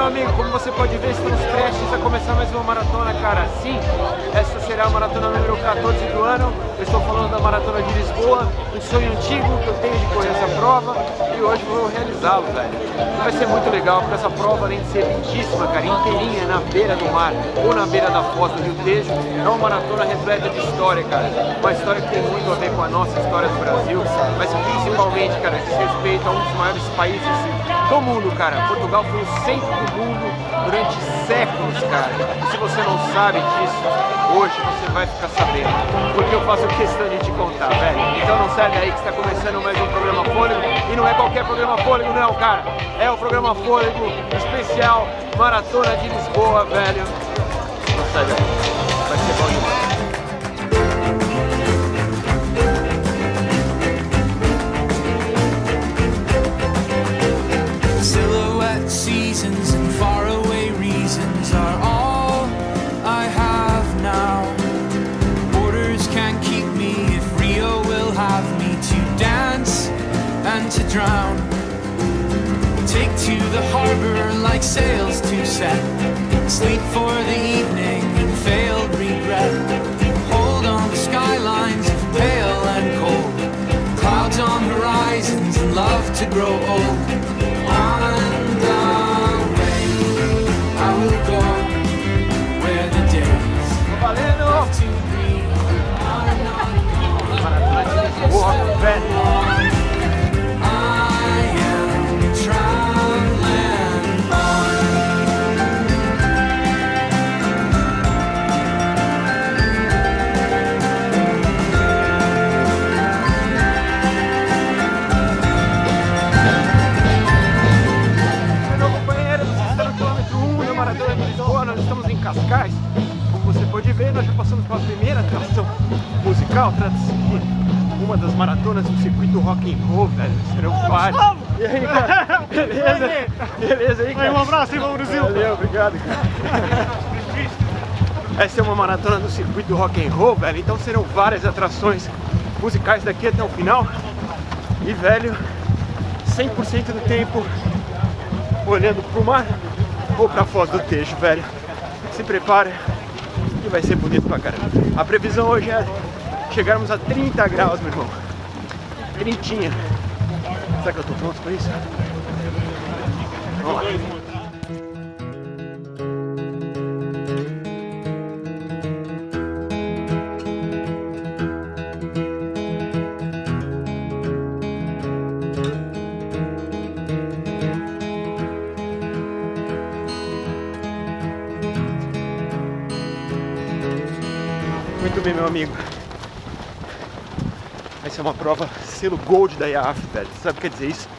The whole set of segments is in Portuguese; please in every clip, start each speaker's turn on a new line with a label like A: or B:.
A: amigo, como você pode ver, estamos prestes a começar mais uma maratona, cara. Sim, essa será a maratona número 14 do ano. Eu estou falando da Maratona de Lisboa, um sonho antigo que eu tenho de correr essa prova e hoje vou realizá-lo, velho. Vai ser muito legal, porque essa prova, além de ser lindíssima, cara, inteirinha na beira do mar ou na beira da foz do Rio Tejo, é uma maratona repleta de história, cara. Uma história que tem muito a ver com a nossa história do Brasil, mas principalmente, cara, diz respeito a um dos maiores países do mundo, cara. Portugal foi o centro do mundo durante séculos, cara. E se você não sabe disso, hoje você vai ficar sabendo, porque eu faço questão de te contar, velho. Então não sai daí que está começando mais um programa Fôlego, e não é qualquer programa Fôlego não, cara. É o programa Fôlego especial Maratona de Lisboa, velho. Não sai daí, vai ser bom demais.
B: Seasons and faraway reasons are all I have now. Borders can't keep me if Rio will have me to dance and to drown. Take to the harbor like sails to set, sleep for the evening and failed regret. Hold on to skylines of pale and cold, clouds on horizons and love to grow old.
A: Cascais, como você pode ver, nós já passamos pela primeira atração musical. Trata-se de uma das maratonas do circuito rock and roll, velho. Serão vários. E aí, cara? Beleza? Beleza aí, cara?
C: Um abraço aí, Brasil.
A: Valeu, obrigado, cara. Essa é uma maratona do circuito rock and roll, velho. Então serão várias atrações musicais daqui até o final. E, velho, 100% do tempo olhando pro mar ou pra foz do Tejo, velho. Se prepara que vai ser bonito pra caramba. A previsão hoje é chegarmos a 30 graus, meu irmão. Trintinha. Será que eu tô pronto pra isso? Vamos lá. Muito bem, meu amigo. Essa é uma prova selo Gold da IAAF, velho. Sabe o que quer dizer isso?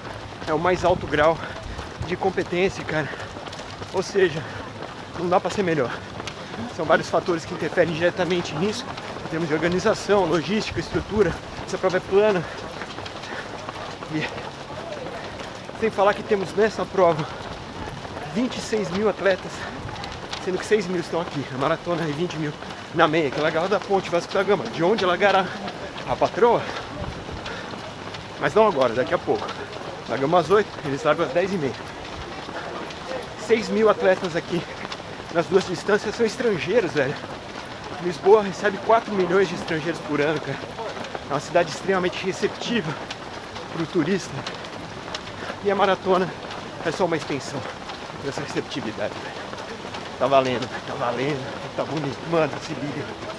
A: É o mais alto grau de competência, cara. Ou seja, não dá pra ser melhor. São vários fatores que interferem diretamente nisso, em termos de organização, logística, estrutura. Essa prova é plana. E sem falar que temos nessa prova 26 mil atletas, sendo que 6 mil estão aqui. A maratona é 20 mil na meia, que é largada da ponte Vasco da Gama, de onde largará a patroa, mas não agora, daqui a pouco. Largamos às 8, eles largam às 10h30. 6 mil atletas aqui nas duas distâncias são estrangeiros, velho. Lisboa recebe 4 milhões de estrangeiros por ano, cara. É uma cidade extremamente receptiva para o turista. E a maratona é só uma extensão dessa receptividade, velho. Tá valendo, tá bonito, mano, se liga.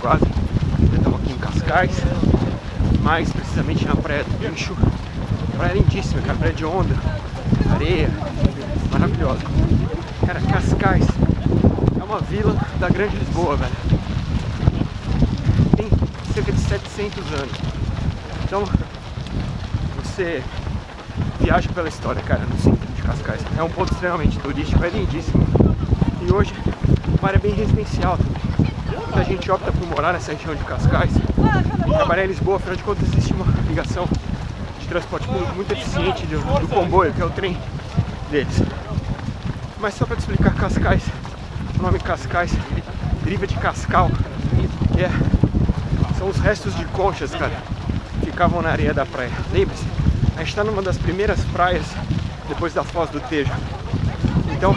A: Quase, estamos aqui em Cascais, mais precisamente na Praia do Guincho. Praia lindíssima, cara, praia de onda, areia, maravilhosa. Cara, Cascais é uma vila da Grande Lisboa, velho. Tem cerca de 700 anos. Então, você viaja pela história, cara, no centro de Cascais. É um ponto extremamente turístico, é lindíssimo. E hoje o mar é bem residencial também. Muita gente opta por morar nessa região de Cascais e trabalhar em Lisboa, afinal de contas existe uma ligação de transporte público muito eficiente do comboio, que é o trem deles. Mas só para te explicar, Cascais, o nome Cascais deriva de cascal, que são os restos de conchas, cara, que ficavam na areia da praia. Lembre-se, a gente está numa das primeiras praias depois da Foz do Tejo. Então,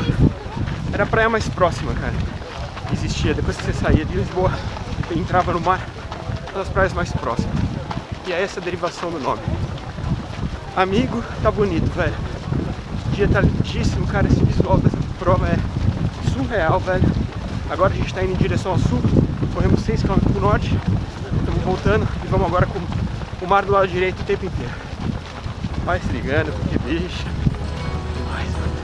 A: era a praia mais próxima, cara, que existia. Depois que você saía de Lisboa e entrava no mar, uma das praias mais próximas. E é essa a derivação do nome. Amigo, tá bonito, velho. O dia tá lindíssimo, cara. Esse visual dessa prova é surreal, velho. Agora a gente tá indo em direção ao sul. Corremos 6 km pro norte. Estamos voltando e vamos agora com o mar do lado direito o tempo inteiro. Vai se ligando, porque bicho. Demais, mano.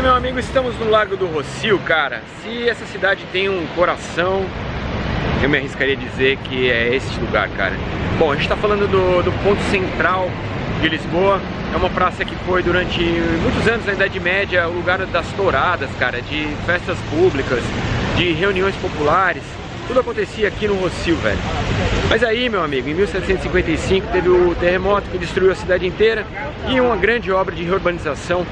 A: Meu amigo, estamos no Largo do Rossio, cara. Se essa cidade tem um coração, eu me arriscaria a dizer que é esse lugar, cara. Bom, a gente tá falando do ponto central de Lisboa. É uma praça que foi durante muitos anos na Idade Média o lugar das touradas, cara, de festas públicas, de reuniões populares. Tudo acontecia aqui no Rossio, velho. Mas aí, meu amigo, em 1755 teve o terremoto que destruiu a cidade inteira e uma grande obra de reurbanização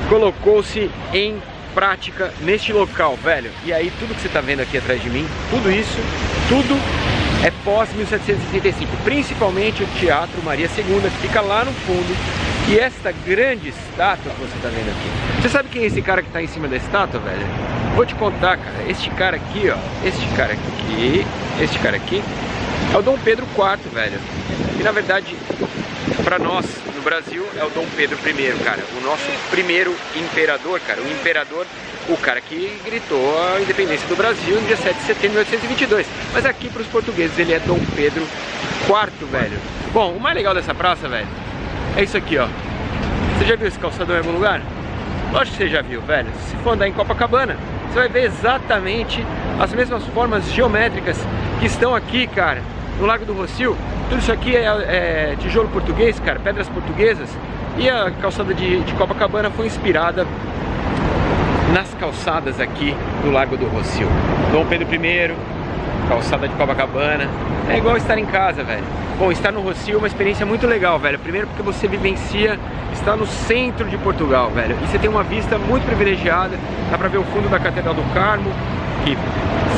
A: colocou-se em prática neste local, velho. E aí tudo que você tá vendo aqui atrás de mim, tudo isso, tudo é pós 1765, principalmente o Teatro Maria II, que fica lá no fundo. E esta grande estátua que você tá vendo aqui, você sabe quem é esse cara que tá em cima da estátua, velho? Vou te contar, cara. Este cara aqui, ó, este cara aqui é o Dom Pedro IV, velho. E na verdade, pra nós no Brasil é o Dom Pedro I, cara, o nosso primeiro imperador, cara, o imperador, o cara que gritou a independência do Brasil no dia 7 de setembro de 1822. Mas aqui para os portugueses ele é Dom Pedro IV, velho. Bom, o mais legal dessa praça, velho, é isso aqui, ó. Você já viu esse calçadão em algum lugar? Lógico que você já viu, velho. Se for andar em Copacabana, você vai ver exatamente as mesmas formas geométricas que estão aqui, cara, no Largo do Rossio. Tudo isso aqui é tijolo português, cara, pedras portuguesas. E a calçada de Copacabana foi inspirada nas calçadas aqui do Largo do Rossio. Dom Pedro I, calçada de Copacabana. É igual estar em casa, velho. Bom, estar no Rossio é uma experiência muito legal, velho. Primeiro porque você vivencia estar no centro de Portugal, velho. E você tem uma vista muito privilegiada. Dá pra ver o fundo da Catedral do Carmo, que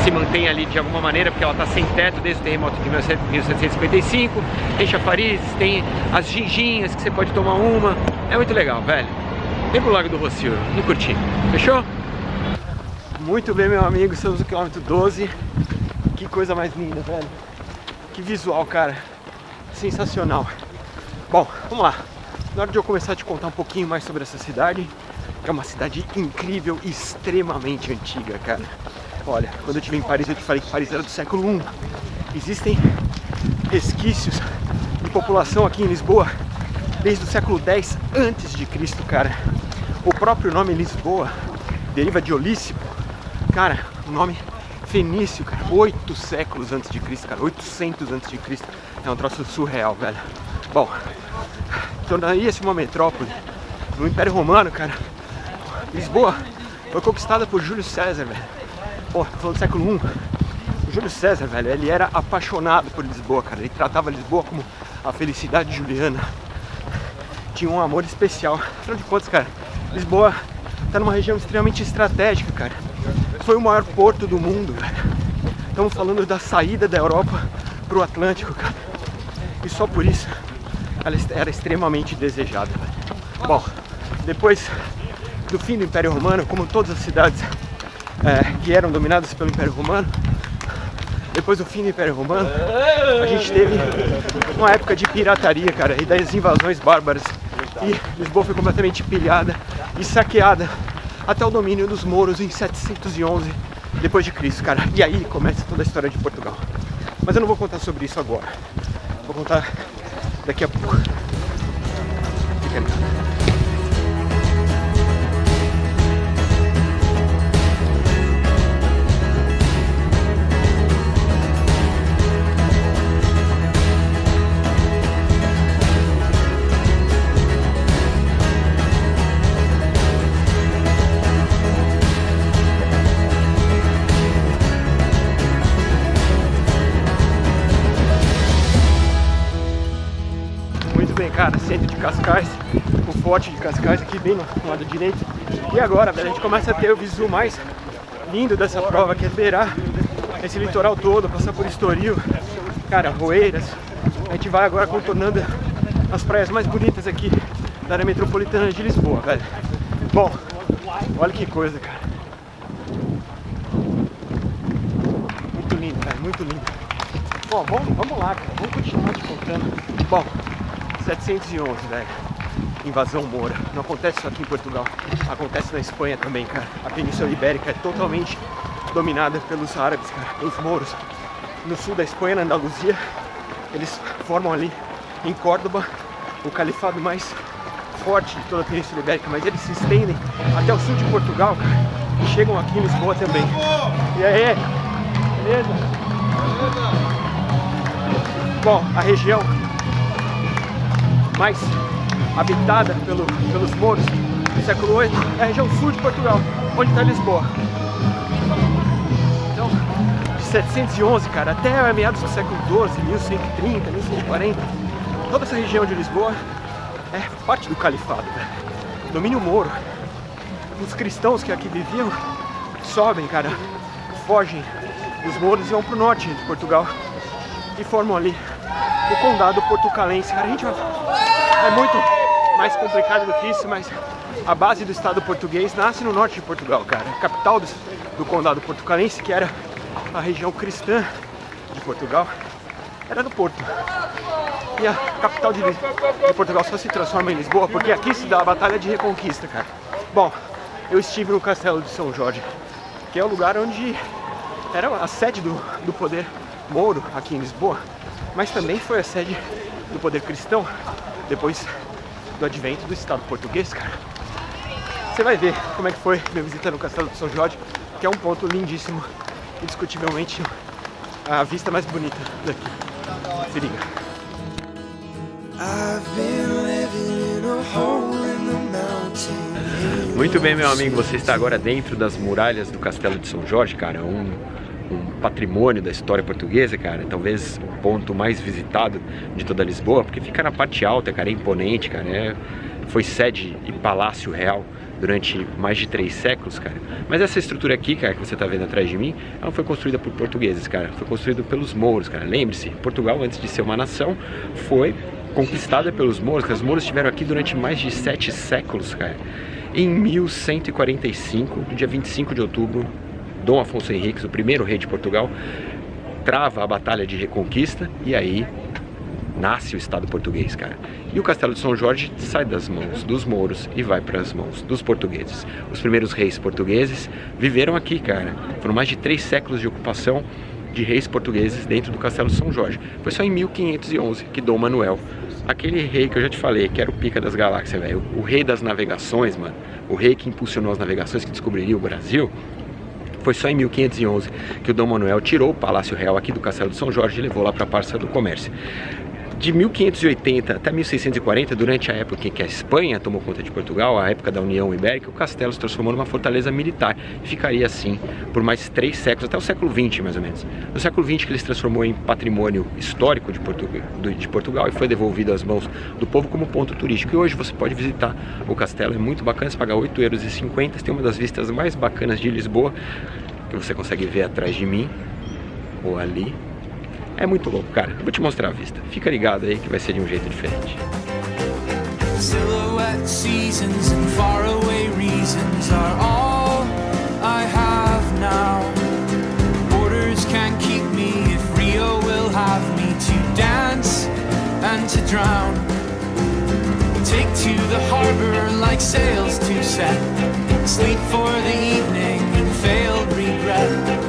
A: se mantém ali de alguma maneira, porque ela está sem teto desde o terremoto de 1755. Tem chafariz, tem as ginginhas que você pode tomar uma. É muito legal, velho. Vem pro Lago do Rossio e curtir. Fechou? Muito bem, meu amigo. Estamos no quilômetro 12. Que coisa mais linda, velho. Que visual, cara. Sensacional. Bom, vamos lá. Na hora de eu começar a te contar um pouquinho mais sobre essa cidade, é uma cidade incrível e extremamente antiga, cara. Olha, quando eu estive em Paris, eu te falei que Paris era do século I. Existem resquícios de população aqui em Lisboa desde o século X a.C., cara. O próprio nome Lisboa deriva de Olícipo, cara, o nome fenício, cara, 8 séculos antes de Cristo, cara, 800 antes de Cristo. É um troço surreal, velho. Bom, tornaria-se uma metrópole no Império Romano, cara. Lisboa foi conquistada por Júlio César, velho. Pô, tô falando do século I. O Júlio César, velho, ele era apaixonado por Lisboa, cara. Ele tratava Lisboa como a felicidade juliana. Tinha um amor especial. Afinal de contas, cara, Lisboa tá numa região extremamente estratégica, cara. Foi o maior porto do mundo, velho. Estamos falando da saída da Europa pro Atlântico, cara. E só por isso ela era extremamente desejada, velho. Bom, depois do fim do Império Romano, como todas as cidades que eram dominadas pelo Império Romano, depois do fim do Império Romano, a gente teve uma época de pirataria, cara, e das invasões bárbaras. E Lisboa foi completamente pilhada e saqueada até o domínio dos mouros em 711 depois de Cristo, cara. E aí começa toda a história de Portugal. Mas eu não vou contar sobre isso agora. Vou contar daqui a pouco. Fica ligado. Cara, centro de Cascais, o forte de Cascais aqui bem no lado direito. E agora, velho, a gente começa a ter o visu mais lindo dessa prova, que é beirar esse litoral todo, passar por Estoril, cara, Roeiras. A gente vai agora contornando as praias mais bonitas aqui da área metropolitana de Lisboa, velho. Bom, olha que coisa, cara. Muito lindo, cara, muito lindo. Bom, vamos lá, cara, vamos continuar te contando. Bom, 711, velho. Invasão moura. Não acontece só aqui em Portugal. Acontece na Espanha também, cara. A Península Ibérica é totalmente dominada pelos árabes, cara, pelos mouros. No sul da Espanha, na Andaluzia, eles formam ali em Córdoba o califado mais forte de toda a Península Ibérica, mas eles se estendem até o sul de Portugal, cara, e chegam aqui em Lisboa também. E aí? Beleza? Bom, a região mais habitada pelos mouros do século VIII é a região sul de Portugal, onde está Lisboa. Então, de 711, cara, até meados do século XII, 1130, 1140, toda essa região de Lisboa é parte do califado, né? Domínio mouro. Os cristãos que aqui viviam sobem, cara, fogem dos mouros e vão para o norte de Portugal e formam ali o condado portucalense. Cara, a gente é muito mais complicado do que isso, mas a base do Estado português nasce no norte de Portugal, cara. A capital do condado portucalense, que era a região cristã de Portugal, era no Porto. E a capital de Portugal só se transforma em Lisboa porque aqui se dá a Batalha de Reconquista, cara. Bom, eu estive no Castelo de São Jorge, que é o lugar onde era a sede do poder mouro aqui em Lisboa, mas também foi a sede do poder cristão depois do advento do Estado português, cara. Você vai ver como é que foi minha visita no Castelo de São Jorge, que é um ponto lindíssimo, indiscutivelmente a vista mais bonita daqui. Se liga. Muito bem, meu amigo, você está agora dentro das muralhas do Castelo de São Jorge, cara, um patrimônio da história portuguesa, cara, talvez o ponto mais visitado de toda Lisboa, porque fica na parte alta, cara, é imponente, cara, foi sede e palácio real durante mais de 3 séculos, cara. Mas essa estrutura aqui, cara, que você tá vendo atrás de mim, ela não foi construída por portugueses, cara, foi construída pelos mouros, cara. Lembre-se, Portugal, antes de ser uma nação, foi conquistada pelos mouros, cara. Os mouros estiveram aqui durante mais de 7 séculos, cara. Em 1145, no dia 25 de outubro, Dom Afonso Henriques, o primeiro rei de Portugal, trava a Batalha de Reconquista e aí nasce o Estado português, cara. E o Castelo de São Jorge sai das mãos dos mouros e vai para as mãos dos portugueses. Os primeiros reis portugueses viveram aqui, cara. Foram mais de 3 séculos de ocupação de reis portugueses dentro do Castelo de São Jorge. Foi só em 1511 que Dom Manuel, aquele rei que eu já te falei, que era o pica das galáxias, velho, o rei das navegações, mano, o rei que impulsionou as navegações, que descobriria o Brasil, foi só em 1511 que o Dom Manuel tirou o Palácio Real aqui do Castelo de São Jorge e levou lá para a Praça do Comércio. De 1580 até 1640, durante a época em que a Espanha tomou conta de Portugal, a época da União Ibérica, o castelo se transformou numa fortaleza militar e ficaria assim por mais 3 séculos, até o século XX mais ou menos. No século XX que ele se transformou em patrimônio histórico de Portugal e foi devolvido às mãos do povo como ponto turístico. E hoje você pode visitar o castelo, é muito bacana, você paga 8,50 €, tem uma das vistas mais bacanas de Lisboa, que você consegue ver atrás de mim, ou ali. É muito louco, cara. Eu vou te mostrar a vista. Fica ligado aí que vai ser de um jeito diferente.
B: Silhouette seasons and faraway reasons are all I have now. Borders can't keep me if Rio will have me to dance and to drown. Take to the harbor like sails to set, sleep for the evening and failed regret.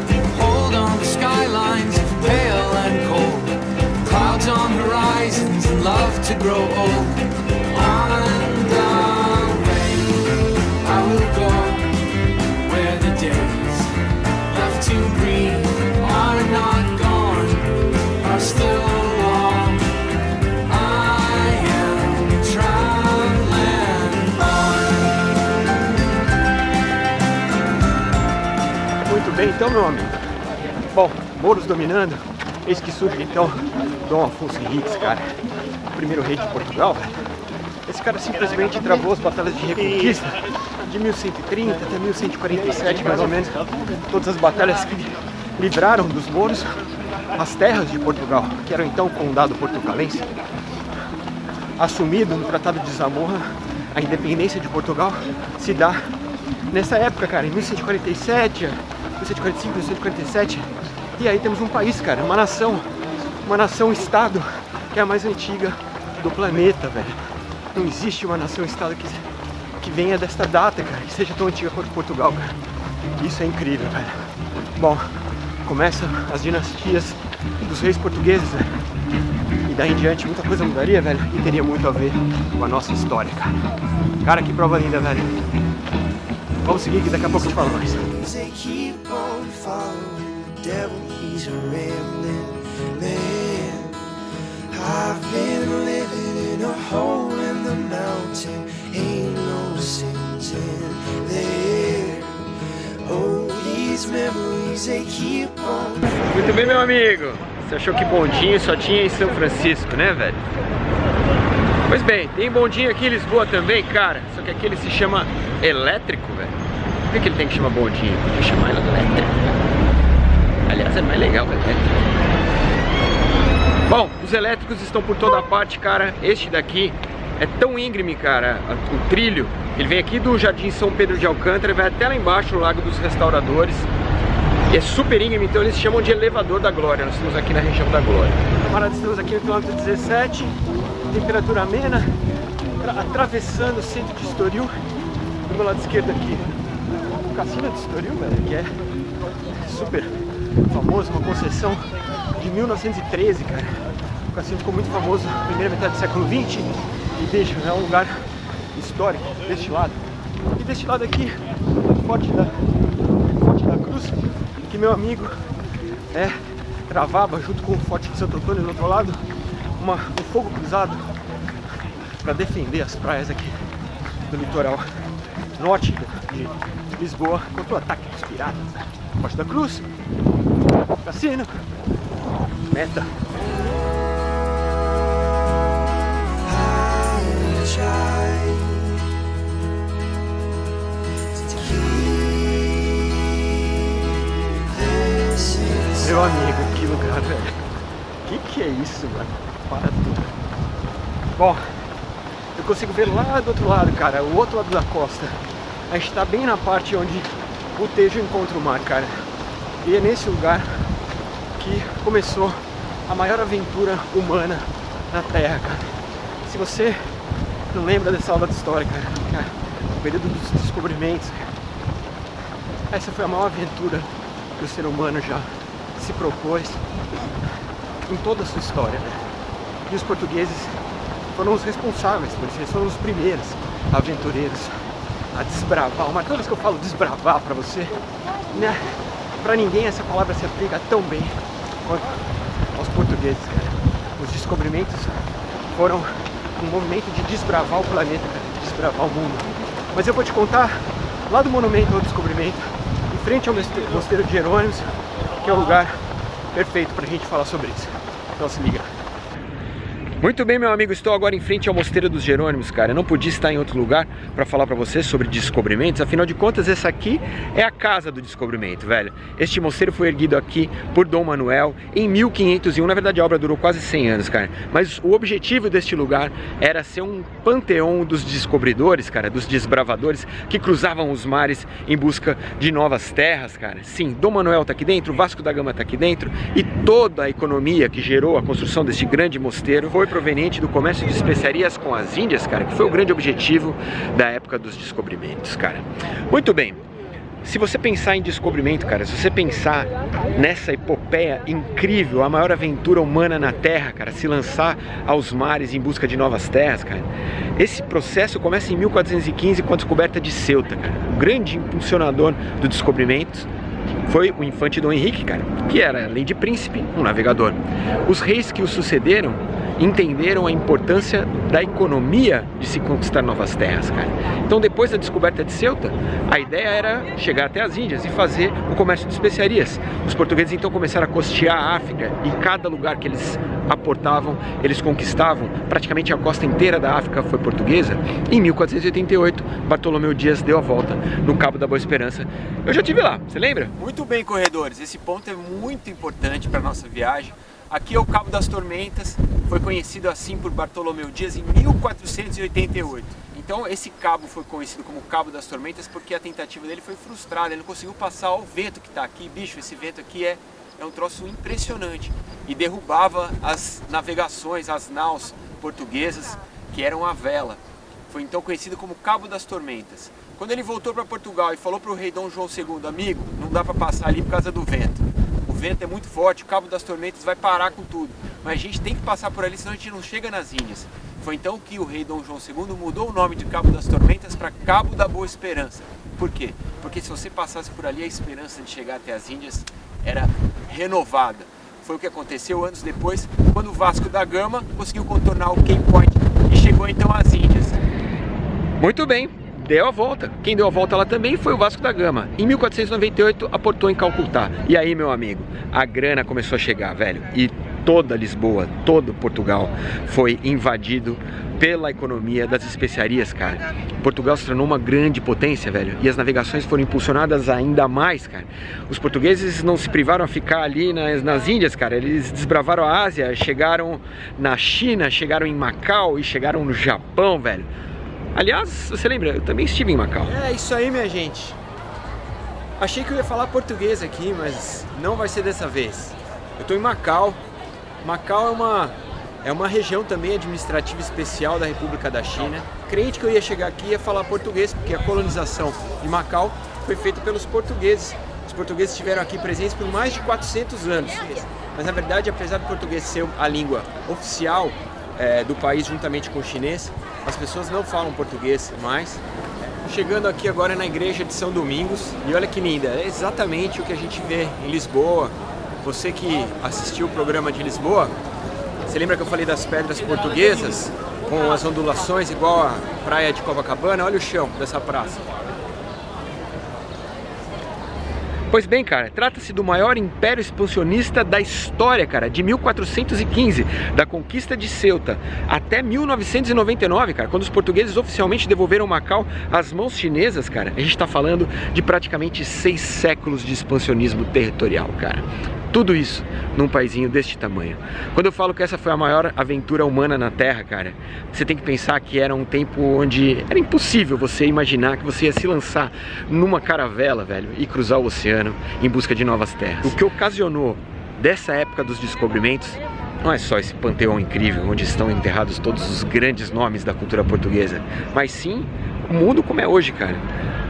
A: bem então, meu amigo? Bom, mouros dominando, eis que surge então Dom Afonso Henriques, cara, o primeiro rei de Portugal, velho. Esse cara simplesmente travou as batalhas de reconquista de 1130 até 1147, mais ou menos, todas as batalhas que livraram dos mouros as terras de Portugal, que eram então o condado portucalense, assumido no Tratado de Zamora. A independência de Portugal se dá nessa época, cara, em 1147, 1145, 1147, e aí temos um país, cara, uma nação-estado que é a mais antiga do planeta, velho. Não existe uma nação-estado que venha desta data, cara, que seja tão antiga quanto Portugal, cara. Isso é incrível, velho. Bom, começam as dinastias dos reis portugueses, velho. E daí em diante muita coisa mudaria, velho, e teria muito a ver com a nossa história, cara. Cara, que prova linda, velho. Vamos seguir que daqui a pouco eu te falo mais. Muito bem, meu amigo. Você achou que bondinho só tinha em São Francisco, né, velho? Pois bem, tem bondinho aqui em Lisboa também, cara. Só que aqui ele se chama elétrico, velho. Por que ele tem que chamar bondinho? Tem que chamar ele elétrico. Aliás, é mais legal, elétrico. Bom, os elétricos estão por toda parte, cara. Este daqui é tão íngreme, cara, o trilho. Ele vem aqui do Jardim São Pedro de Alcântara e vai até lá embaixo, no Lago dos Restauradores. E é super íngreme, então eles chamam de elevador da glória. Nós estamos aqui na região da glória. Camaradas, estamos aqui no quilômetro 17, temperatura amena, atravessando o centro de Estoril. Do meu lado esquerdo aqui, o Cassino de Estoril, velho, que é super famoso, uma concessão de 1913, cara. O cassino ficou muito famoso na primeira metade do século XX e veja, é um lugar histórico deste lado. E deste lado aqui, o Forte da Cruz, que meu amigo travava junto com o Forte de Santo Antônio do outro lado um fogo cruzado para defender as praias aqui do litoral norte de Lisboa contra o ataque dos piratas. Forte da Cruz, cassino, meta. Meu amigo, que lugar, velho. Que é isso, mano? Para tudo. Bom, eu consigo ver lá do outro lado, cara, o outro lado da costa. A gente tá bem na parte onde o Tejo encontra o mar, cara. E é nesse lugar que começou a maior aventura humana na Terra, cara. Se você não lembra dessa aula de história, cara, o período dos descobrimentos, essa foi a maior aventura que o ser humano já se propôs em toda a sua história, né? E os portugueses foram os responsáveis por isso, eles foram os primeiros aventureiros a desbravar o mar. Toda vez que eu falo desbravar pra você, né, pra ninguém essa palavra se aplica tão bem quanto aos portugueses, cara. Os descobrimentos foram um movimento de desbravar o planeta, cara, de desbravar o mundo. Mas eu vou te contar lá do monumento ao descobrimento, em frente ao Mosteiro de Jerônimos, que é o lugar perfeito pra gente falar sobre isso. Então se liga. Muito bem, meu amigo, estou agora em frente ao Mosteiro dos Jerônimos, cara. Eu não podia estar em outro lugar para falar para você sobre descobrimentos. Afinal de contas, essa aqui é a casa do descobrimento, velho. Este mosteiro foi erguido aqui por Dom Manuel em 1501. Na verdade, a obra durou quase 100 anos, cara. Mas o objetivo deste lugar era ser um panteão dos descobridores, cara, dos desbravadores que cruzavam os mares em busca de novas terras, cara. Sim, Dom Manuel tá aqui dentro, Vasco da Gama tá aqui dentro e toda a economia que gerou a construção deste grande mosteiro foi proveniente do comércio de especiarias com as Índias, cara, que foi o grande objetivo da época dos descobrimentos, cara. Muito bem, se você pensar em descobrimento, cara, se você pensar nessa epopeia incrível, a maior aventura humana na Terra, cara, se lançar aos mares em busca de novas terras, cara, esse processo começa em 1415 com a descoberta de Ceuta, cara. O grande impulsionador do descobrimento foi o infante Dom Henrique, cara, que era, além de príncipe, um navegador. Os reis que o sucederam
C: entenderam a importância da economia de se conquistar novas terras, cara. Então, depois da descoberta de Ceuta, a ideia era chegar até as Índias e fazer o comércio de especiarias. Os portugueses então começaram a costear a África e cada lugar que eles aportavam, eles conquistavam. Praticamente a costa inteira da África foi portuguesa. Em 1488, Bartolomeu Dias deu a volta no Cabo da Boa Esperança. Eu já estive lá, você lembra?
D: Muito bem, corredores, esse ponto é muito importante para a nossa viagem. Aqui é o Cabo das Tormentas, foi conhecido assim por Bartolomeu Dias em 1488. Então esse cabo foi conhecido como Cabo das Tormentas porque a tentativa dele foi frustrada, ele não conseguiu passar o vento que está aqui. Bicho, esse vento aqui é um troço impressionante e derrubava as navegações, as naus portuguesas que eram a vela. Foi então conhecido como Cabo das Tormentas. Quando ele voltou para Portugal e falou para o rei Dom João II, amigo, não dá para passar ali por causa do vento. O vento é muito forte, o Cabo das Tormentas vai parar com tudo. Mas a gente tem que passar por ali, senão a gente não chega nas Índias. Foi então que o rei Dom João II mudou o nome de Cabo das Tormentas para Cabo da Boa Esperança. Por quê? Porque se você passasse por ali, a esperança de chegar até as Índias era renovada. Foi o que aconteceu anos depois, quando o Vasco da Gama conseguiu contornar o Cape Point e chegou então às Índias.
C: Muito bem, deu a volta. Quem deu a volta lá também foi o Vasco da Gama. Em 1498 aportou em Calcutá. E aí, meu amigo, a grana começou a chegar, velho. E toda Lisboa, todo Portugal foi invadido pela economia das especiarias, cara. Portugal se tornou uma grande potência, velho. E as navegações foram impulsionadas ainda mais, cara. Os portugueses não se privaram a ficar ali nas Índias, cara. Eles desbravaram a Ásia, chegaram na China, chegaram em Macau e chegaram no Japão, velho. Aliás, você lembra? Eu também estive em Macau.
A: É isso aí, minha gente. Achei que eu ia falar português aqui, mas não vai ser dessa vez. Eu tô em Macau. Macau é uma região também administrativa especial da República da China. Crente que eu ia chegar aqui e ia falar português, porque a colonização de Macau foi feita pelos portugueses. Os portugueses estiveram aqui presentes por mais de 400 anos. Mas na verdade, apesar do português ser a língua oficial do país juntamente com o chinês, as pessoas não falam português mais. Chegando aqui agora na igreja de São Domingos, e olha que linda, é exatamente o que a gente vê em Lisboa. Você que assistiu o programa de Lisboa, você lembra que eu falei das pedras portuguesas com as ondulações igual a praia de Copacabana? Olha o chão dessa praça.
C: Pois bem, cara, trata-se do maior império expansionista da história, cara, de 1415, da conquista de Ceuta, até 1999, cara, quando os portugueses oficialmente devolveram Macau às mãos chinesas, cara. A gente tá falando de praticamente 6 séculos de expansionismo territorial, cara. Tudo isso num paizinho deste tamanho. Quando eu falo que essa foi a maior aventura humana na Terra, cara, você tem que pensar que era um tempo onde era impossível você imaginar que você ia se lançar numa caravela, velho, e cruzar o oceano em busca de novas terras. O que ocasionou dessa época dos descobrimentos não é só esse panteão incrível onde estão enterrados todos os grandes nomes da cultura portuguesa, mas sim o mundo como é hoje, cara.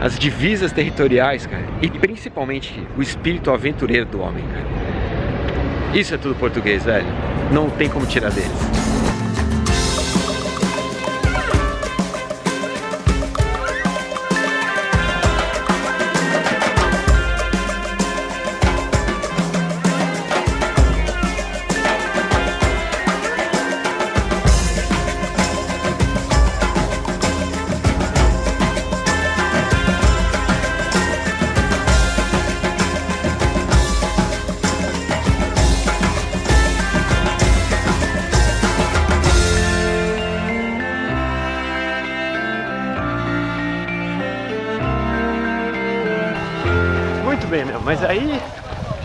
C: As divisas territoriais, cara, e principalmente o espírito aventureiro do homem, cara. Isso é tudo português, velho. Não tem como tirar deles.
A: Muito bem, meu, mas aí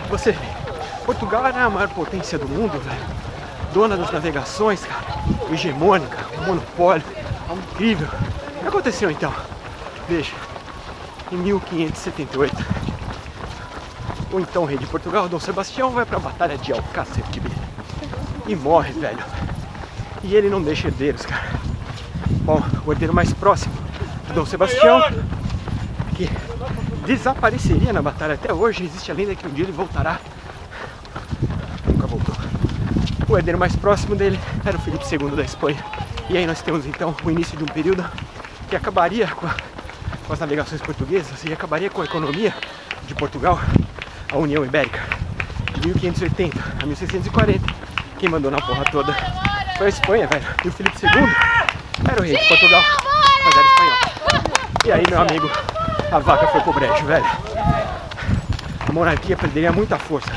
A: você vê, Portugal era a maior potência do mundo, velho, dona das navegações, cara, hegemônica, monopólio, algo incrível. O que aconteceu então? Veja, em 1578, o então rei de Portugal, Dom Sebastião, vai para a batalha de Alcácer de Quibir e morre, velho. E ele não deixa herdeiros, cara. Bom, o herdeiro mais próximo de Dom Sebastião, que desapareceria na batalha até hoje, existe a lenda que um dia ele voltará. Nunca voltou. O herdeiro mais próximo dele era o Filipe II da Espanha. E aí nós temos então o início de um período que acabaria com as navegações portuguesas e acabaria com a economia de Portugal, a União Ibérica. De 1580 a 1640, quem mandou na porra toda foi a Espanha, velho. E o Filipe II era o rei de Portugal, mas era espanhol. E aí, meu amigo, a vaca foi pro brejo, velho. A monarquia perderia muita força.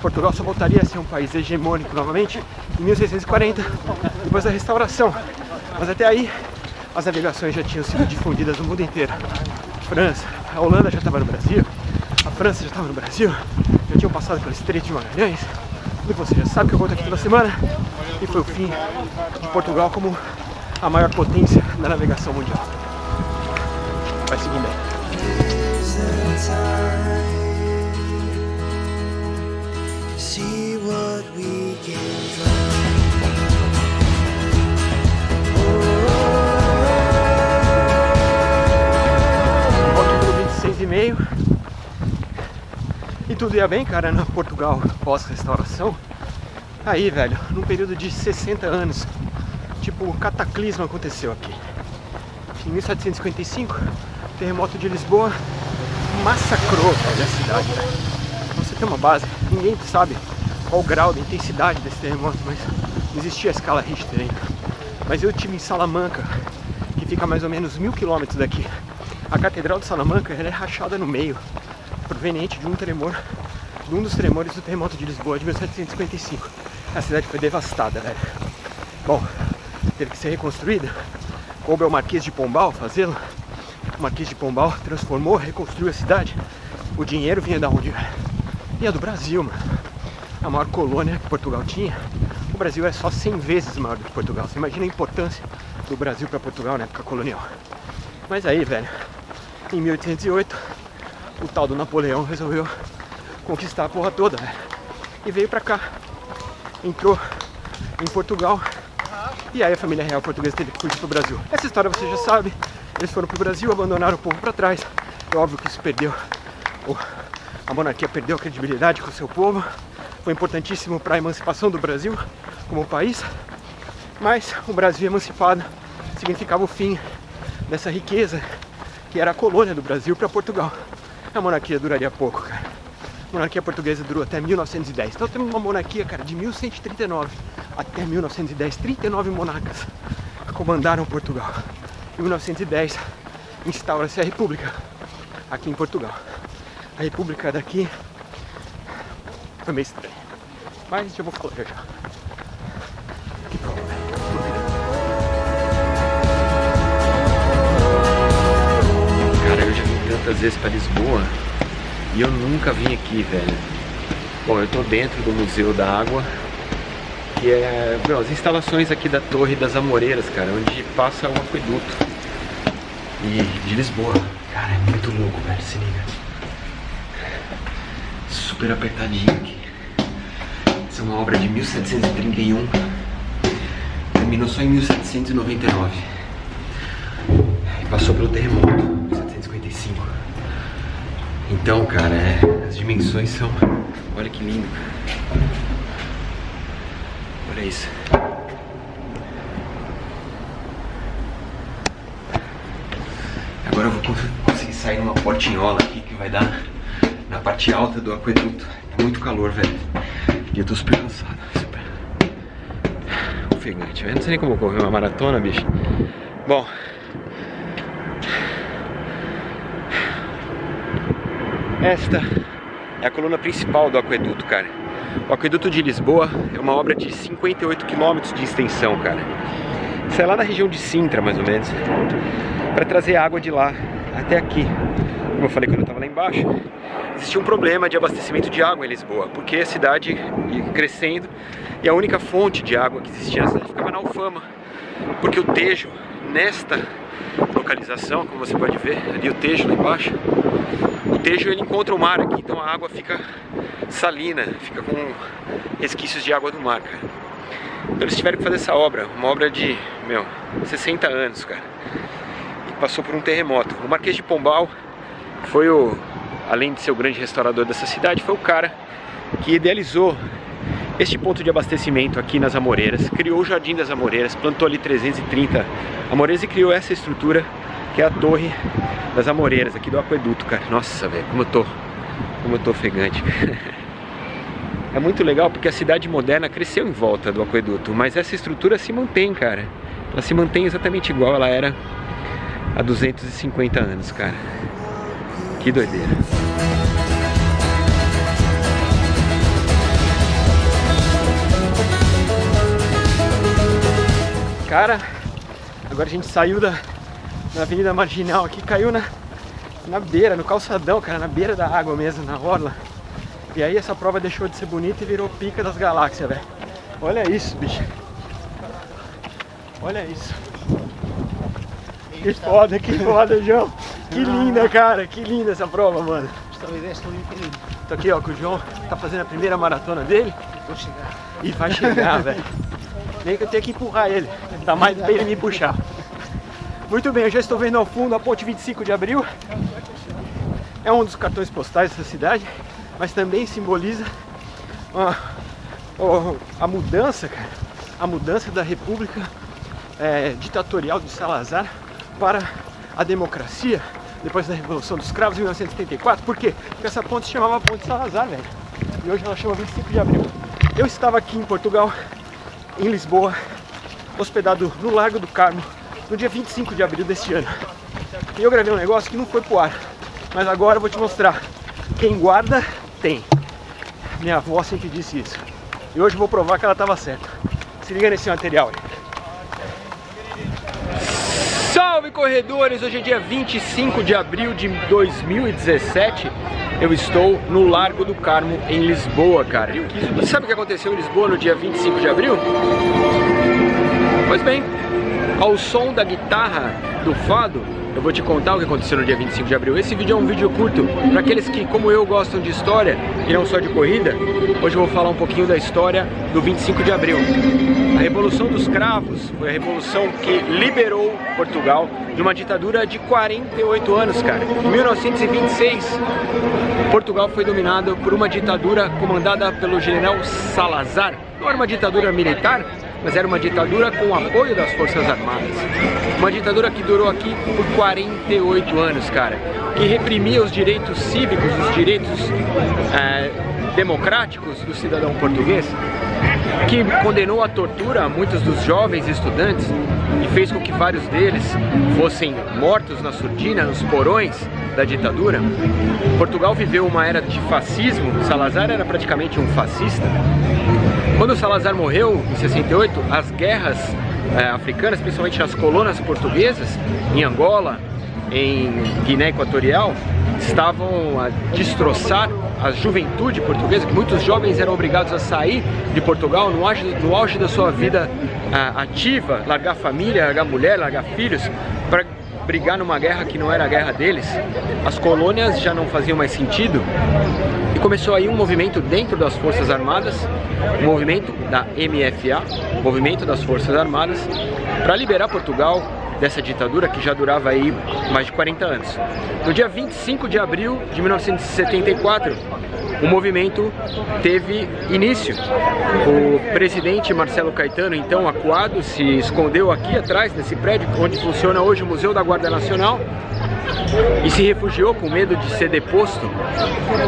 A: Portugal só voltaria a ser um país hegemônico novamente em 1640, depois da restauração. Mas até aí, as navegações já tinham sido difundidas no mundo inteiro. França, a Holanda já estava no Brasil, a França já estava no Brasil, já tinham passado pelo Estreito de Magalhães. E você já sabe que eu conto aqui toda semana. E foi o fim de Portugal como a maior potência da navegação mundial. Vai seguindo aí.
E: See what we can
A: Volta pro 26,5. E tudo ia bem, cara, na Portugal pós-restauração. Aí, velho, num período de 60 anos, tipo, cataclismo aconteceu aqui. Em 1755, o terremoto de Lisboa massacrou, velho, a cidade, velho. Pra você ter uma base, ninguém sabe qual o grau da intensidade desse terremoto, mas não existia a escala Richter ainda. Mas eu estive em Salamanca, que fica a mais ou menos 1000 quilômetros daqui. A Catedral de Salamanca, ela é rachada no meio, proveniente de um tremor, de um dos tremores do terremoto de Lisboa de 1755. A cidade foi devastada, velho. Bom, teve que ser reconstruída. Coube ao Marquês de Pombal fazê-lo. O Marquês de Pombal transformou, reconstruiu a cidade. O dinheiro vinha da onde? Vinha do Brasil, mano. A maior colônia que Portugal tinha. O Brasil é só 100 vezes maior do que Portugal. Você imagina a importância do Brasil para Portugal na época colonial. Mas aí, velho, em 1808, o tal do Napoleão resolveu conquistar a porra toda, velho. E veio pra cá. Entrou em Portugal. E aí a família real portuguesa teve que fugir pro Brasil. Essa história você já sabe. Eles foram pro Brasil, abandonaram o povo pra trás. É óbvio que isso perdeu. A monarquia perdeu a credibilidade com o seu povo. Foi importantíssimo para a emancipação do Brasil como país. Mas o Brasil emancipado significava o fim dessa riqueza que era a colônia do Brasil para Portugal. A monarquia duraria pouco, cara. A monarquia portuguesa durou até 1910. Então temos uma monarquia, cara, de 1139 até 1910. 39 monarcas comandaram Portugal. Em 1910 instaura-se a República aqui em Portugal. A República daqui foi meio estranha, mas já vou falar já. Que problema.
C: Cara, eu já vim tantas vezes pra Lisboa e eu nunca vim aqui, velho. Bom, eu tô dentro do Museu da Água, que é, meu, as instalações aqui da Torre das Amoreiras, cara, onde passa o aqueduto de Lisboa. Cara, é muito louco, velho, se liga. Super apertadinho aqui. Essa é uma obra de 1731. Terminou só em 1799. E passou pelo terremoto, 1755. Então, cara, as dimensões são... Olha que lindo. Olha isso. Agora eu vou conseguir sair numa portinhola aqui que vai dar na parte alta do aqueduto. Tá muito calor, velho. E eu tô super cansado, super ofegante. Eu não sei nem como correr uma maratona, bicho. Bom, esta é a coluna principal do aqueduto, cara. O aqueduto de Lisboa é uma obra de 58 km de extensão, cara. Isso é lá na região de Sintra, mais ou menos, para trazer água de lá até aqui. Como eu falei quando eu estava lá embaixo, existia um problema de abastecimento de água em Lisboa, porque a cidade ia crescendo e a única fonte de água que existia na cidade ficava na Alfama, porque o Tejo, nesta localização, como você pode ver, ali o Tejo lá embaixo, o Tejo ele encontra o mar aqui, então a água fica salina, fica com resquícios de água do mar, cara. Então eles tiveram que fazer essa obra, uma obra de, 60 anos, cara, e passou por um terremoto. O Marquês de Pombal foi além de ser o grande restaurador dessa cidade, foi o cara que idealizou este ponto de abastecimento aqui nas Amoreiras, criou o Jardim das Amoreiras, plantou ali 330 amoreiras e criou essa estrutura que é a Torre das Amoreiras, aqui do aqueduto, cara. Nossa, velho, como eu tô ofegante. é muito legal porque a cidade moderna cresceu em volta do aqueduto, mas essa estrutura se mantém, cara. Ela se mantém exatamente igual ela era há 250 anos, cara. Que doideira.
A: Cara, agora a gente saiu da Avenida Marginal aqui, caiu na beira, no calçadão, cara, na beira da água mesmo, na orla. E aí essa prova deixou de ser bonita e virou pica das galáxias, velho. Olha isso, bicho. Olha isso. Que foda, João. Que linda, cara, que linda essa prova, mano. Tô aqui, ó, com o João, tá fazendo a primeira maratona dele.
E: Vou chegar.
A: E vai chegar, velho. Nem que eu tenha que empurrar ele. Tá mais bem ele me puxar. Muito bem, eu já estou vendo ao fundo a ponte 25 de abril. É um dos cartões postais dessa cidade, mas também simboliza a mudança, cara. A mudança da República ditatorial de Salazar para a democracia depois da Revolução dos Cravos em 1974. Por quê? Porque essa ponte se chamava Ponte Salazar, velho. E hoje ela chama 25 de abril. Eu estava aqui em Portugal, em Lisboa, hospedado no Largo do Carmo, no dia 25 de abril deste ano. E eu gravei um negócio que não foi pro ar, mas agora eu vou te mostrar. Quem guarda, tem. Minha avó sempre disse isso. E hoje eu vou provar que ela estava certa. Se liga nesse material aí.
C: Salve, corredores! Hoje é dia 25 de abril de 2017. Eu estou no Largo do Carmo, em Lisboa, cara. Você sabe o que aconteceu em Lisboa no dia 25 de abril? Pois bem, ao som da guitarra do fado, eu vou te contar o que aconteceu no dia 25 de abril. Esse vídeo é um vídeo curto para aqueles que, como eu, gostam de história e não só de corrida. Hoje eu vou falar um pouquinho da história do 25 de abril. A Revolução dos Cravos foi a revolução que liberou Portugal de uma ditadura de 48 anos, cara. Em 1926, Portugal foi dominado por uma ditadura comandada pelo general Salazar. Não era uma ditadura militar, mas era uma ditadura com o apoio das Forças Armadas. Uma ditadura que durou aqui por 48 anos, cara. Que reprimia os direitos cívicos, os direitos democráticos do cidadão português. Que condenou à tortura muitos dos jovens estudantes e fez com que vários deles fossem mortos na surdina, nos porões da ditadura. Portugal viveu uma era de fascismo. Salazar era praticamente um fascista. Quando Salazar morreu, em 68, as guerras africanas, principalmente nas colônias portuguesas, em Angola, em Guiné Equatorial, estavam a destroçar a juventude portuguesa, que muitos jovens eram obrigados a sair de Portugal no auge da sua vida ativa, largar família, largar mulher, largar filhos, para brigar numa guerra que não era a guerra deles. As colônias já não faziam mais sentido e começou aí um movimento dentro das Forças Armadas, um movimento da MFA, movimento das Forças Armadas, para liberar Portugal dessa ditadura que já durava aí mais de 40 anos. No dia 25 de abril de 1974, o movimento teve início. O presidente Marcelo Caetano, então acuado, se escondeu aqui atrás desse prédio onde funciona hoje o Museu da Guarda Nacional e se refugiou com medo de ser deposto.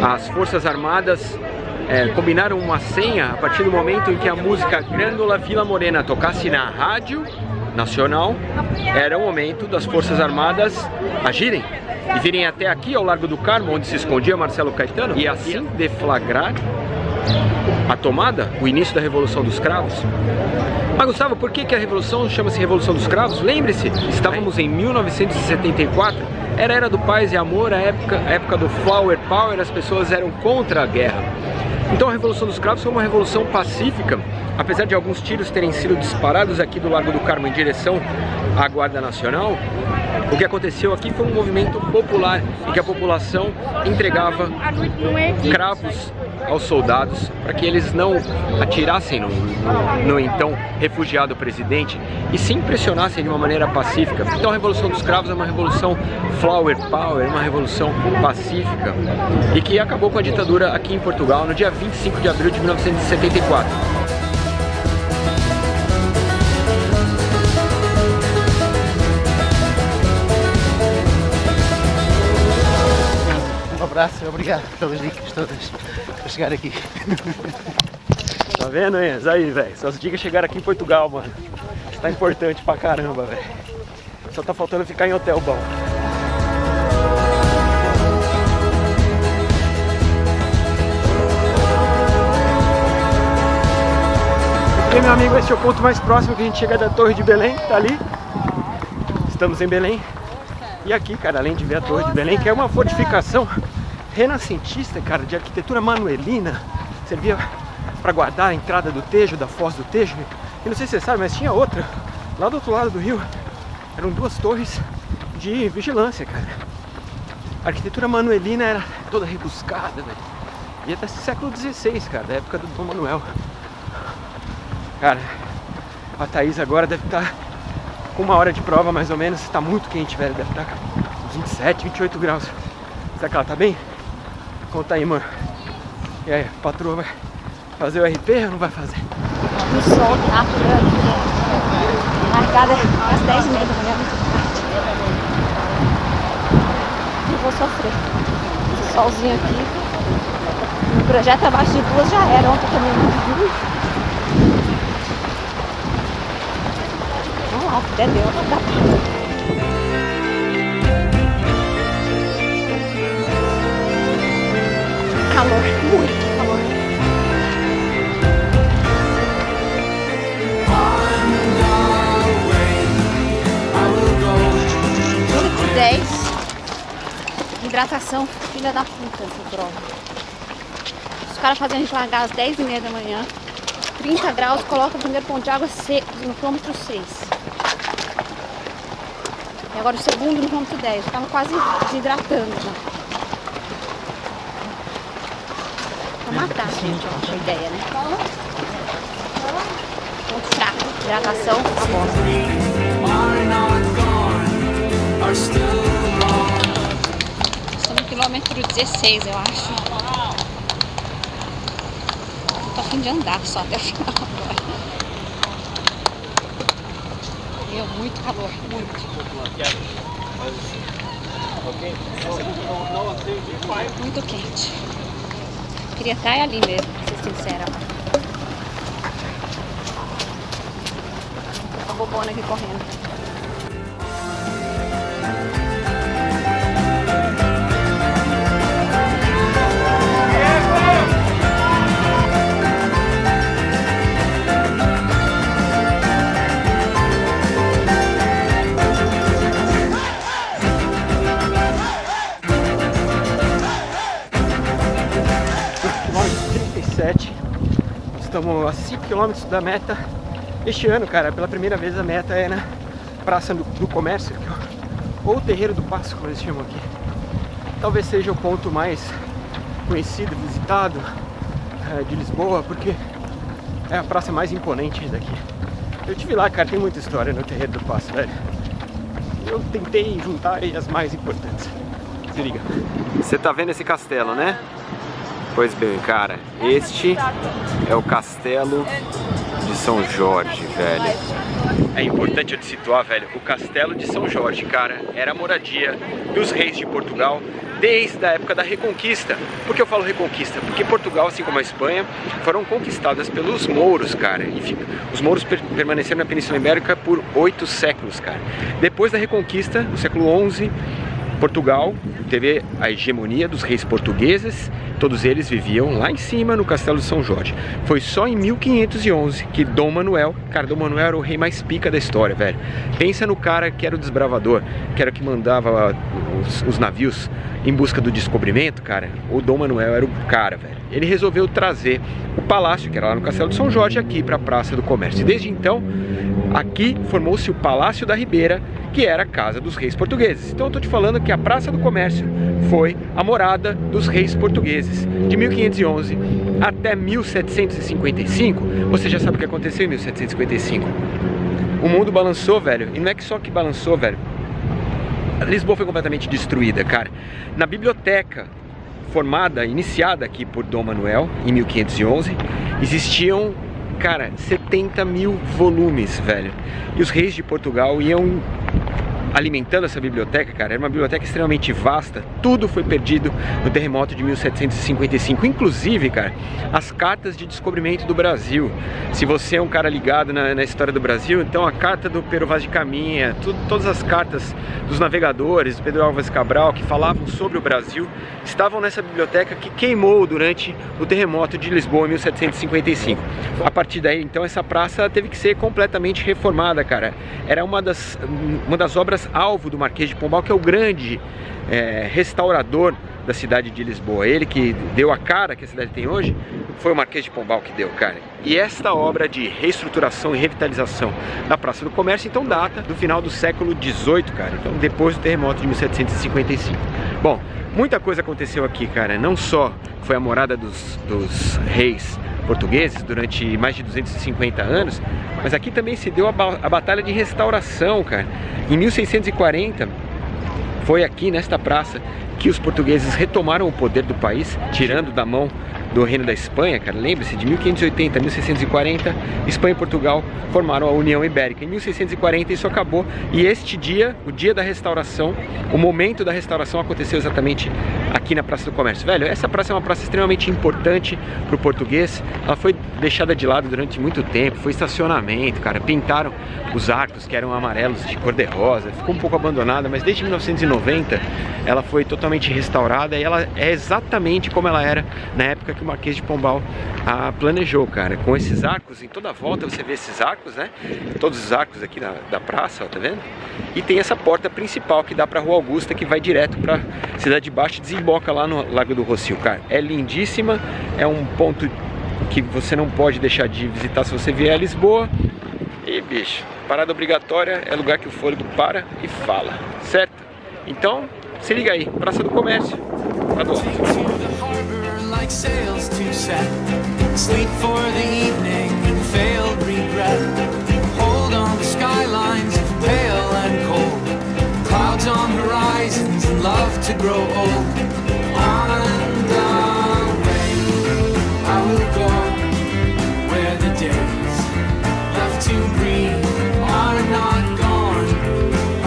C: As Forças Armadas combinaram uma senha a partir do momento em que a música Grândola Vila Morena tocasse na rádio nacional. Era o momento das Forças Armadas agirem e virem até aqui ao Largo do Carmo, onde se escondia Marcelo Caetano, e assim deflagrar a tomada, o início da Revolução dos Cravos. Mas Gustavo, por que a Revolução chama-se Revolução dos Cravos? Lembre-se, estávamos em 1974, era a era do paz e amor, a época do Flower Power, as pessoas eram contra a guerra. Então a Revolução dos Cravos foi uma revolução pacífica, apesar de alguns tiros terem sido disparados aqui do Largo do Carmo em direção à Guarda Nacional. O que aconteceu aqui foi um movimento popular em que a população entregava cravos aos soldados para que eles não atirassem no então refugiado presidente e se impressionassem de uma maneira pacífica. Então a Revolução dos Cravos é uma revolução Flower Power, uma revolução pacífica e que acabou com a ditadura aqui em Portugal no dia 25 de abril de 1974.
F: abraço e obrigado pelas dicas todas para chegar aqui.
A: Tá vendo, Enzo? Aí, velho. Suas dicas chegaram aqui em Portugal, mano. Isso tá importante pra caramba, velho. Só tá faltando ficar em hotel bom. E, meu amigo, esse é o ponto mais próximo que a gente chega da Torre de Belém, tá ali. Estamos em Belém. E aqui, cara, além de ver a Torre de Belém, que é uma fortificação renascentista, cara, de arquitetura manuelina, servia para guardar a entrada do Tejo, da Foz do Tejo. E não sei se você sabe, mas tinha outra, lá do outro lado do rio. Eram duas torres de vigilância, cara. A arquitetura manuelina era toda rebuscada, velho. E é do século XVI, cara, da época do Dom Manuel. Cara, a Thaís agora deve estar com 1 hora de prova, mais ou menos. Tá muito quente, velho. Deve estar 27, 28 graus. Será que ela tá bem? Conta aí, mano. E aí, a patroa vai fazer o RP ou não vai fazer?
G: O sol tá marcada às 10h30 da manhã. Não vou sofrer. Esse solzinho aqui. O projeto abaixo de 2 já era. Ontem também muito duro. Vamos lá, até deu. Calor, muito calor. Minuto 10. Hidratação, filha da puta, essa prova. Os caras fazem a gente largar às 10h30 da manhã. 30 graus, coloca o primeiro ponto de água no quilômetro 6. E agora o segundo no quilômetro 10. Estava quase desidratando já. Pra matar a gente, eu acho a ideia, né? Ponto fraco, hidratação, tá bom. Estamos no quilômetro 16, eu acho. Tô a fim de andar só até o final agora. Meu, muito calor, muito. Muito quente. Queria estar ali mesmo, pra ser sincera. Tô bobona aqui correndo.
A: Estamos a 5 km da meta. Este ano, cara, pela primeira vez a meta é na Praça do Comércio, ou Terreiro do Paço, como eles chamam aqui. Talvez seja o ponto mais conhecido, visitado de Lisboa, porque é a praça mais imponente daqui. Eu estive lá, cara, tem muita história no Terreiro do Paço, velho. Eu tentei juntar as mais importantes. Se liga.
C: Você tá vendo esse castelo, né? Pois bem, cara, este é o Castelo de São Jorge, velho. É importante eu te situar, velho, o Castelo de São Jorge, cara, era a moradia dos reis de Portugal desde a época da Reconquista. Por que eu falo Reconquista? Porque Portugal, assim como a Espanha, foram conquistadas pelos mouros, cara. Enfim, os mouros permaneceram na Península Ibérica por 8 séculos, cara. Depois da Reconquista, no século XI, Portugal teve a hegemonia dos reis portugueses, todos eles viviam lá em cima no Castelo de São Jorge. Foi só em 1511 que Dom Manuel, cara, Dom Manuel era o rei mais pica da história, velho. Pensa no cara que era o desbravador, que era o que mandava os navios em busca do descobrimento, cara. O Dom Manuel era o cara, velho. Ele resolveu trazer o palácio, que era lá no Castelo de São Jorge, aqui para a Praça do Comércio. E desde então, aqui formou-se o Palácio da Ribeira, que era a casa dos reis portugueses. Então eu tô te falando que a Praça do Comércio foi a morada dos reis portugueses de 1511 até 1755. Você já sabe o que aconteceu em 1755. O mundo balançou, velho, e não é que só que balançou, velho. Lisboa foi completamente destruída, cara. Na biblioteca formada, iniciada aqui por Dom Manuel em 1511, existiam, cara, 70 mil volumes, velho. E os reis de Portugal iam alimentando essa biblioteca, cara, era uma biblioteca extremamente vasta. Tudo foi perdido no terremoto de 1755, inclusive, cara, as cartas de descobrimento do Brasil. Se você é um cara ligado na história do Brasil, então a carta do Pero Vaz de Caminha, todas as cartas dos navegadores, do Pedro Álvares Cabral, que falavam sobre o Brasil, estavam nessa biblioteca que queimou durante o terremoto de Lisboa em 1755. A partir daí, então, essa praça teve que ser completamente reformada, cara. Era uma das obras alvo do Marquês de Pombal, que é o grande restaurador da cidade de Lisboa. Ele que deu a cara que a cidade tem hoje, foi o Marquês de Pombal que deu, cara. E esta obra de reestruturação e revitalização da Praça do Comércio, então, data do final do século XVIII, cara. Então, depois do terremoto de 1755. Bom, muita coisa aconteceu aqui, cara. Não só foi a morada dos reis portugueses durante mais de 250 anos, mas aqui também se deu a Batalha de Restauração, cara. Em 1640, foi aqui nesta praça que os portugueses retomaram o poder do país, tirando da mão do Reino da Espanha, cara. Lembre-se, de 1580 a 1640, Espanha e Portugal formaram a União Ibérica. Em 1640 isso acabou, e este dia, o dia da restauração, o momento da restauração aconteceu exatamente aqui na Praça do Comércio. Velho, essa praça é uma praça extremamente importante para o português. Ela foi deixada de lado durante muito tempo, foi estacionamento, cara. Pintaram os arcos, que eram amarelos de cor-de-rosa, ficou um pouco abandonada, mas desde 1990 ela foi totalmente restaurada, e ela é exatamente como ela era na época que o Marquês de Pombal planejou, cara. Com esses arcos, em toda a volta você vê esses arcos, né? Todos os arcos aqui da praça, ó, tá vendo? E tem essa porta principal que dá pra Rua Augusta, que vai direto pra Cidade de Baixo e desemboca lá no Lago do Rossio, cara. É lindíssima, é um ponto que você não pode deixar de visitar se você vier a Lisboa. E, bicho, parada obrigatória é lugar que o fôlego para e fala, certo? Então, se liga aí, Praça do Comércio, tá do alto.
B: Like sails to set, sleep for the evening and failed regret. Hold on the skylines of pale and cold, clouds on horizons and love to grow old. On the way I will go, where the days left to breathe are not gone,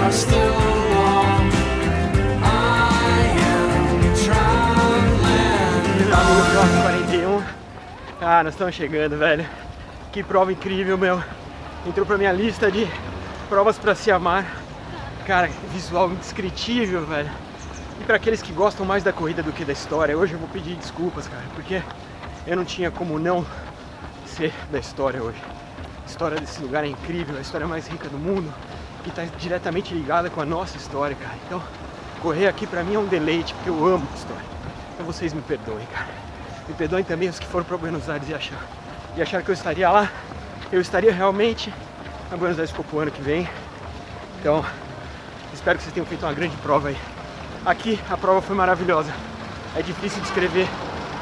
B: are still long. I am traveling.
A: 41. Ah, nós estamos chegando, velho. Que prova incrível, meu. Entrou pra minha lista de provas pra se amar. Cara, visual indescritível, velho. E pra aqueles que gostam mais da corrida do que da história, hoje eu vou pedir desculpas, cara, porque eu não tinha como não ser da história hoje. A história desse lugar é incrível, a história mais rica do mundo, que tá diretamente ligada com a nossa história, cara. Então, correr aqui pra mim é um deleite, porque eu amo a história. Então vocês me perdoem, cara. Me perdoem também os que foram para Buenos Aires e acharam que eu estaria lá. Eu estaria realmente na Buenos Aires Expo ano que vem. Então, espero que vocês tenham feito uma grande prova aí. Aqui a prova foi maravilhosa. É difícil descrever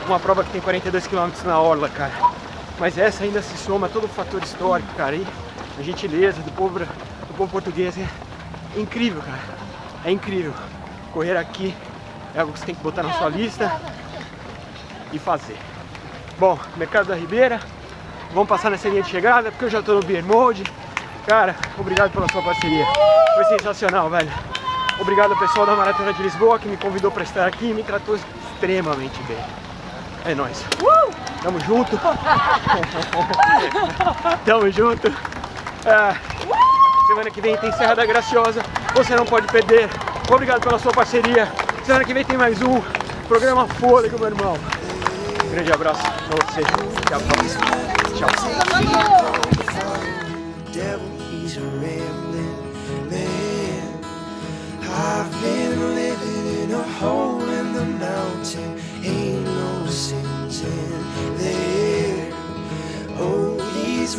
A: uma prova que tem 42 km na orla, cara. Mas essa ainda se soma todo o fator histórico, cara. E a gentileza do povo português é incrível, cara. É incrível. Correr aqui é algo que você tem que botar na sua lista e fazer. Bom, Mercado da Ribeira, vamos passar nessa linha de chegada, porque eu já tô no Beer Mode. Cara, obrigado pela sua parceria. Foi sensacional, velho. Obrigado ao pessoal da Maratona de Lisboa, que me convidou para estar aqui e me tratou extremamente bem. É nóis. Tamo junto. Tamo junto. Semana que vem tem Serra da Graciosa, você não pode perder. Obrigado pela sua parceria. Semana que vem tem mais um programa Fôlego, meu irmão. Um grande abraço pra você. Até a próxima. Tchau.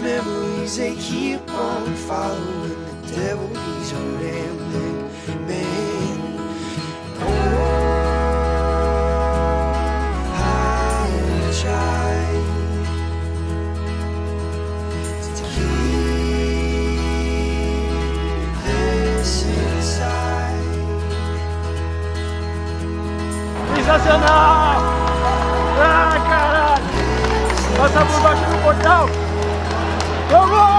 E: Memories, they keep on following the devil. He's a rambling man. I try to keep this inside.
A: Sensacional! Ah, caralho! Passa por baixo do portal! Vamos!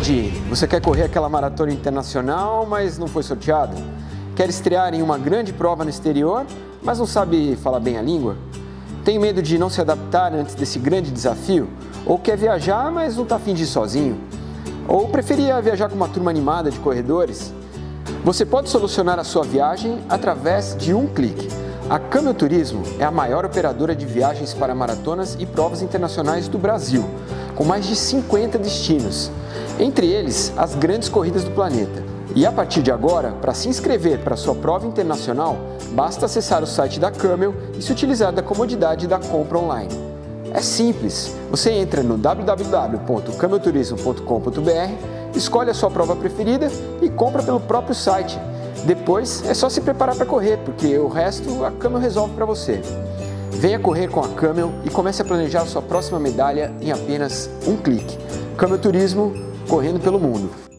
C: Entendi. Você quer correr aquela maratona internacional, mas não foi sorteado? Quer estrear em uma grande prova no exterior, mas não sabe falar bem a língua? Tem medo de não se adaptar antes desse grande desafio? Ou quer viajar, mas não está a fim de ir sozinho? Ou preferia viajar com uma turma animada de corredores? Você pode solucionar a sua viagem através de um clique. A Camel Turismo é a maior operadora de viagens para maratonas e provas internacionais do Brasil, com mais de 50 destinos, entre eles as grandes corridas do planeta. E a partir de agora, para se inscrever para sua prova internacional, basta acessar o site da Camel e se utilizar da comodidade da compra online. É simples, você entra no www.camelturismo.com.br, escolhe a sua prova preferida e compra pelo próprio site. Depois é só se preparar para correr, porque o resto a Camel resolve para você. Venha correr com a Camel e comece a planejar a sua próxima medalha em apenas um clique. Camel Turismo, correndo pelo mundo.